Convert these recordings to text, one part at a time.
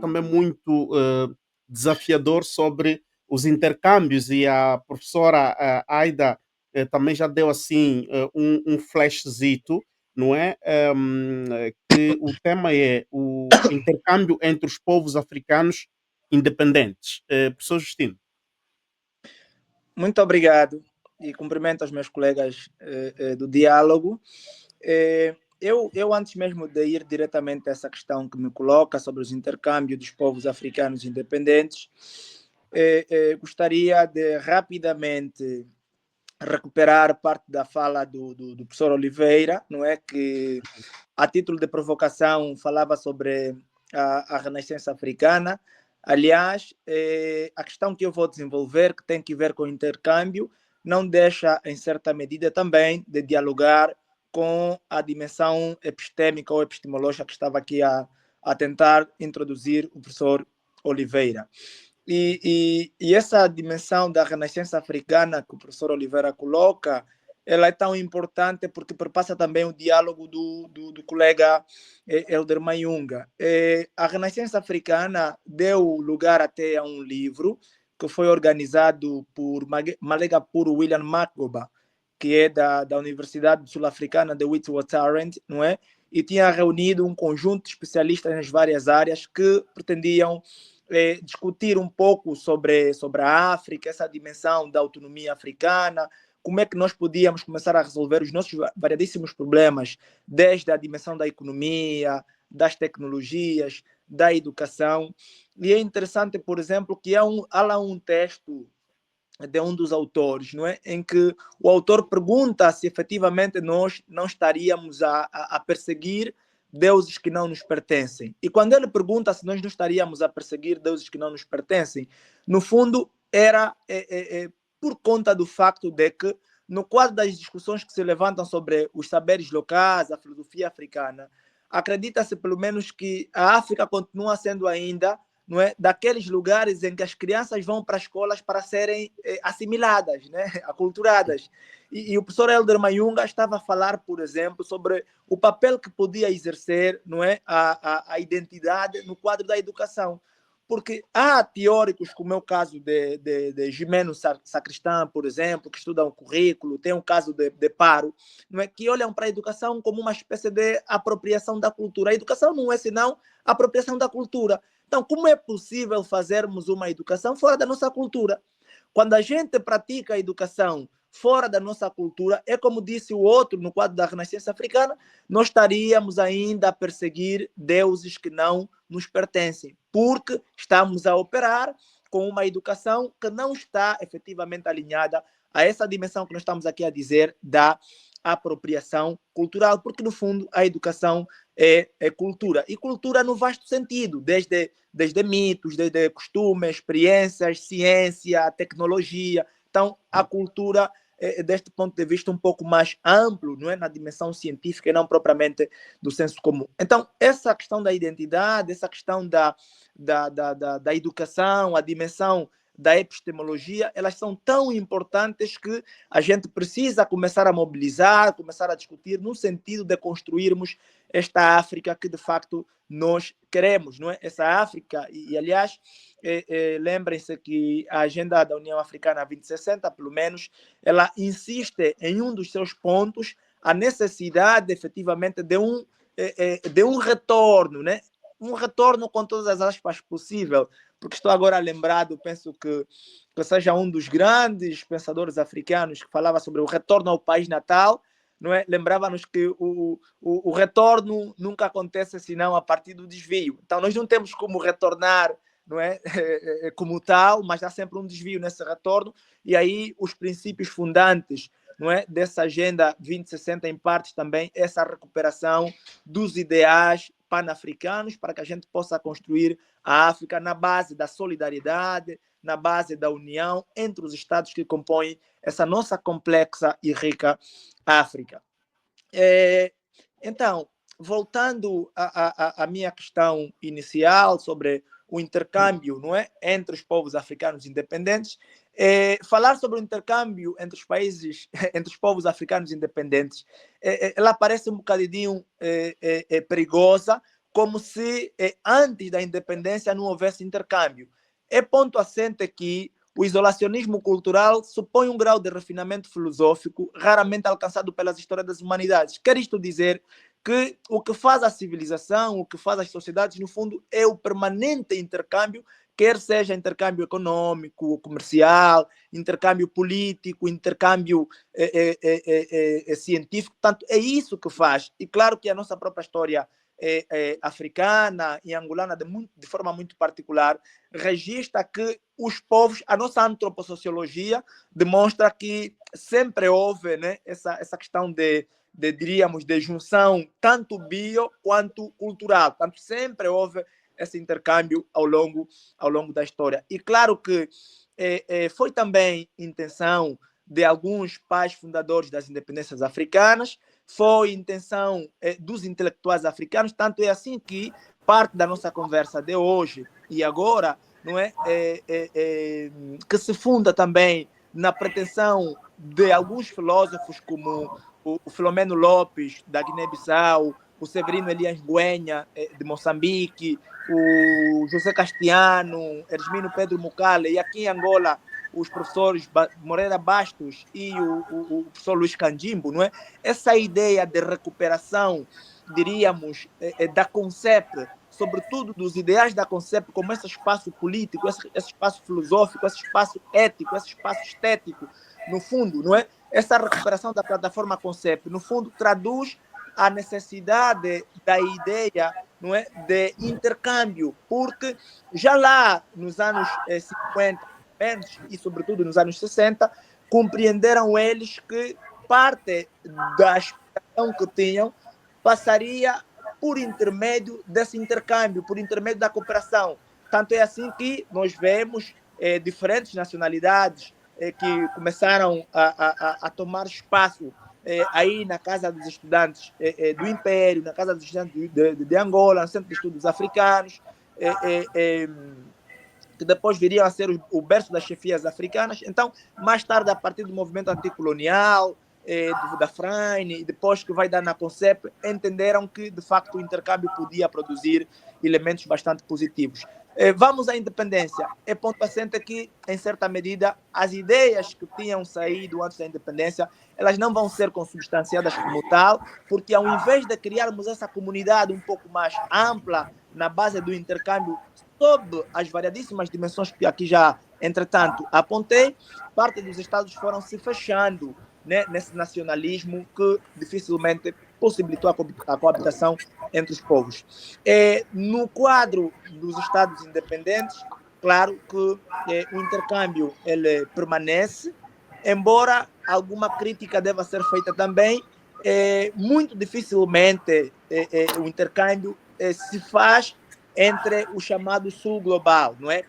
também muito desafiador sobre os intercâmbios, e a professora Aida também já deu assim um flashzito, não é? Que o tema é o intercâmbio entre os povos africanos independentes. Professor Justino. Muito obrigado e cumprimento os meus colegas do diálogo. Eu, antes mesmo de ir diretamente a essa questão que me coloca sobre os intercâmbios dos povos africanos independentes, gostaria de rapidamente recuperar parte da fala do professor Oliveira, não é? Que, a título de provocação, falava sobre a Renascença Africana. Aliás, a questão que eu vou desenvolver, que tem que ver com o intercâmbio, não deixa, em certa medida, também de dialogar com a dimensão epistêmica ou epistemológica que estava aqui a tentar introduzir o professor Oliveira. E essa dimensão da Renascença Africana que o professor Oliveira coloca, ela é tão importante porque perpassa também o diálogo do colega Elder Mayunga. A Renascença Africana deu lugar até a um livro que foi organizado por Malegapur William Magoba, que é da Universidade Sul-Africana de Witwatersrand, não é? E tinha reunido um conjunto de especialistas nas várias áreas que pretendiam discutir um pouco sobre a África, essa dimensão da autonomia africana, como é que nós podíamos começar a resolver os nossos variadíssimos problemas, desde a dimensão da economia, das tecnologias, da educação. E é interessante, por exemplo, que há lá um texto de um dos autores, não é? Em que o autor pergunta se efetivamente nós não estaríamos a perseguir deuses que não nos pertencem. E quando ele pergunta se nós não estaríamos a perseguir deuses que não nos pertencem, no fundo era por conta do facto de que, no quadro das discussões que se levantam sobre os saberes locais, a filosofia africana, acredita-se pelo menos que a África continua sendo ainda, não é, daqueles lugares em que as crianças vão para as escolas para serem assimiladas, né, aculturadas. E o professor Elder Mayunga estava a falar, por exemplo, sobre o papel que podia exercer, não é, a identidade no quadro da educação. Porque há teóricos, como é o caso de Gimeno Sacristã, por exemplo, que estudam o currículo, tem o caso de Paro, não é, que olham para a educação como uma espécie de apropriação da cultura. A educação não é senão apropriação da cultura. Então, como é possível fazermos uma educação fora da nossa cultura? Quando a gente pratica a educação fora da nossa cultura, é como disse o outro no quadro da Renascença Africana, nós estaríamos ainda a perseguir deuses que não nos pertencem, porque estamos a operar com uma educação que não está efetivamente alinhada a essa dimensão que nós estamos aqui a dizer da apropriação cultural, porque no fundo a educação é cultura, e cultura no vasto sentido, desde mitos, desde costumes, experiências, ciência, tecnologia. Então a cultura deste ponto de vista um pouco mais amplo, não é, na dimensão científica e não propriamente do senso comum. Então essa questão da identidade, essa questão da educação, a dimensão da epistemologia, elas são tão importantes que a gente precisa começar a mobilizar, começar a discutir no sentido de construirmos esta África que de facto nós queremos, não é? Essa África, e aliás, lembrem-se que a agenda da União Africana 2060, pelo menos, ela insiste em um dos seus pontos a necessidade efetivamente de um retorno, né? Um retorno com todas as aspas possível, porque estou agora lembrado, penso que seja um dos grandes pensadores africanos que falava sobre o retorno ao país natal, não é? Lembrava-nos que o retorno nunca acontece senão a partir do desvio. Então nós não temos como retornar, não é? Como tal, mas há sempre um desvio nesse retorno, e aí os princípios fundantes, não é, dessa agenda 2060 em parte também essa recuperação dos ideais pan-africanos para que a gente possa construir a África na base da solidariedade, na base da união entre os estados que compõem essa nossa complexa e rica África. Então, voltando à minha questão inicial sobre o intercâmbio, não é, entre os povos africanos independentes, falar sobre o intercâmbio entre os países, entre os povos africanos independentes, ela parece um bocadinho perigosa, como se antes da independência não houvesse intercâmbio. É ponto assente que o isolacionismo cultural supõe um grau de refinamento filosófico raramente alcançado pelas histórias das humanidades. Quer isto dizer que o que faz a civilização, o que faz as sociedades, no fundo, é o permanente intercâmbio, quer seja intercâmbio econômico, comercial, intercâmbio político, intercâmbio científico. Portanto, é isso que faz. E claro que a nossa própria história africana e angolana, de forma muito particular, registra que os povos, a nossa antropossociologia demonstra que sempre houve, né, essa questão diríamos, de junção tanto bio quanto cultural. Portanto, sempre houve esse intercâmbio ao longo da história. E claro que foi também intenção de alguns pais fundadores das independências africanas, foi intenção dos intelectuais africanos, tanto é assim que parte da nossa conversa de hoje e agora, não é, que se funda também na pretensão de alguns filósofos como o Filomeno Lopes, da Guiné-Bissau, o Severino Elias Nguenha, de Moçambique, o José Castiano, Hermínio Pedro Mucale, e aqui em Angola, os professores Moreira Bastos e o professor Luiz Candimbo, não é? Essa ideia de recuperação, diríamos, da CONCEP, sobretudo dos ideais da CONCEP, como esse espaço político, esse espaço filosófico, esse espaço ético, esse espaço estético, no fundo, não é? Essa recuperação da plataforma CONCEP, no fundo, traduz a necessidade da ideia, não é, de intercâmbio, porque já lá nos anos 50 e sobretudo nos anos 60, compreenderam eles que parte da explicação que tinham passaria por intermédio desse intercâmbio, por intermédio da cooperação. Tanto é assim que nós vemos diferentes nacionalidades que começaram a tomar espaço aí na Casa dos Estudantes do Império, na Casa dos Estudantes de Angola, no Centro de Estudos Africanos, que depois viriam a ser o berço das chefias africanas. Então, mais tarde, a partir do movimento anticolonial, da Frane, e depois que vai dar na CONCEP, entenderam que, de facto, o intercâmbio podia produzir elementos bastante positivos. Vamos à independência. É ponto assente que, em certa medida, as ideias que tinham saído antes da independência, elas não vão ser consubstanciadas como tal, porque ao invés de criarmos essa comunidade um pouco mais ampla na base do intercâmbio, sob as variadíssimas dimensões que aqui já, entretanto, apontei, parte dos estados foram se fechando, né, nesse nacionalismo que dificilmente possibilitou a coabitação entre os povos. No quadro dos estados independentes, claro que o intercâmbio ele permanece, embora alguma crítica deva ser feita também, muito dificilmente o intercâmbio se faz entre o chamado Sul Global, não é?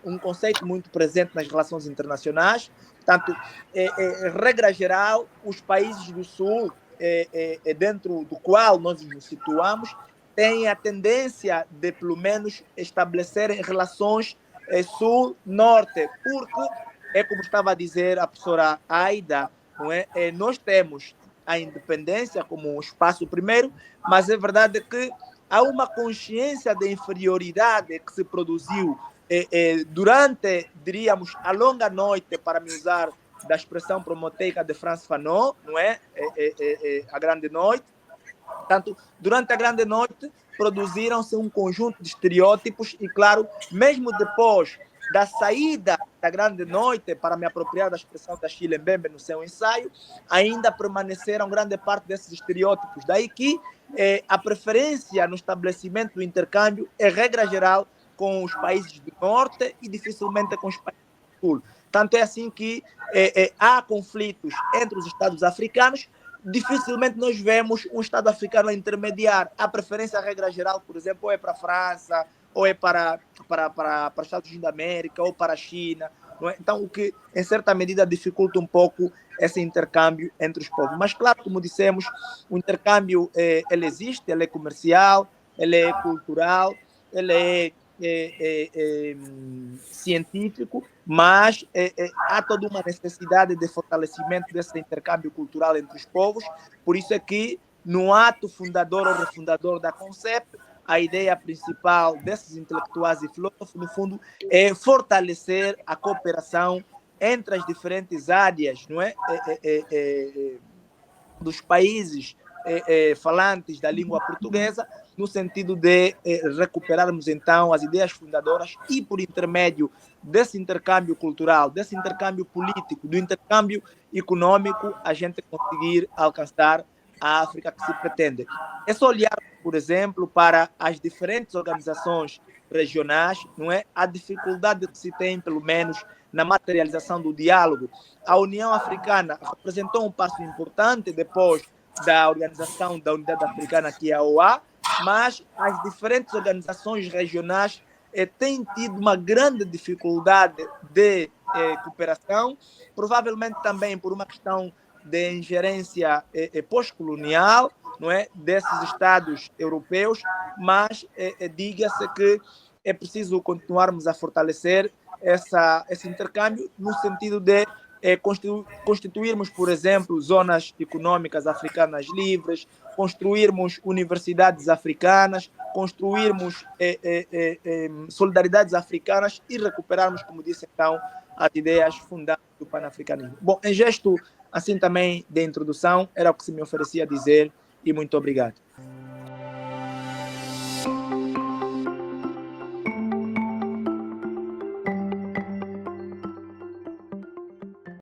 Um conceito muito presente nas relações internacionais. Portanto, regra geral, os países do Sul, dentro do qual nós nos situamos, têm a tendência de, pelo menos, estabelecerem relações Sul-Norte, porque, como estava a dizer a professora Aida, não é? Nós temos a independência como um espaço primeiro, mas é verdade que há uma consciência de inferioridade que se produziu durante, diríamos, a longa noite, para me usar da expressão promoteica de Franz Fanon, não é? A grande noite. Portanto, durante a grande noite, produziram-se um conjunto de estereótipos e, claro, mesmo depois da saída da grande noite, para me apropriar da expressão da Chile Mbembe no seu ensaio, ainda permaneceram grande parte desses estereótipos. Daí que a preferência no estabelecimento do intercâmbio é regra geral com os países do norte e dificilmente com os países do sul. Tanto é assim que há conflitos entre os estados africanos. Dificilmente nós vemos um Estado africano a intermediar. A preferência, a regra geral, por exemplo, ou é para a França, ou é para os Estados Unidos da América, ou para a China. Não é? Então, o que, em certa medida, dificulta um pouco esse intercâmbio entre os povos. Mas, claro, como dissemos, o intercâmbio ele existe, ele é comercial, ele é cultural, ele é científico, mas há toda uma necessidade de fortalecimento desse intercâmbio cultural entre os povos. Por isso é que, no ato fundador ou refundador da CONCEP, a ideia principal desses intelectuais e filósofos, no fundo, é fortalecer a cooperação entre as diferentes áreas, não é? Dos países falantes da língua portuguesa, no sentido de recuperarmos então as ideias fundadoras e, por intermédio desse intercâmbio cultural, desse intercâmbio político, do intercâmbio econômico, a gente conseguir alcançar a África que se pretende. É só olhar, por exemplo, para as diferentes organizações regionais, não é? A dificuldade que se tem, pelo menos, na materialização do diálogo. A União Africana representou um passo importante depois da Organização da Unidade Africana, que é a OA, mas as diferentes organizações regionais têm tido uma grande dificuldade de cooperação, provavelmente também por uma questão de ingerência pós-colonial, não é, desses Estados europeus, mas diga-se que é preciso continuarmos a fortalecer esse intercâmbio no sentido de constituirmos, por exemplo, zonas econômicas africanas livres, construirmos universidades africanas, construirmos solidariedades africanas e recuperarmos, como disse então, as ideias fundadas do panafricanismo. Bom, em gesto assim também de introdução, era o que se me oferecia dizer e muito obrigado.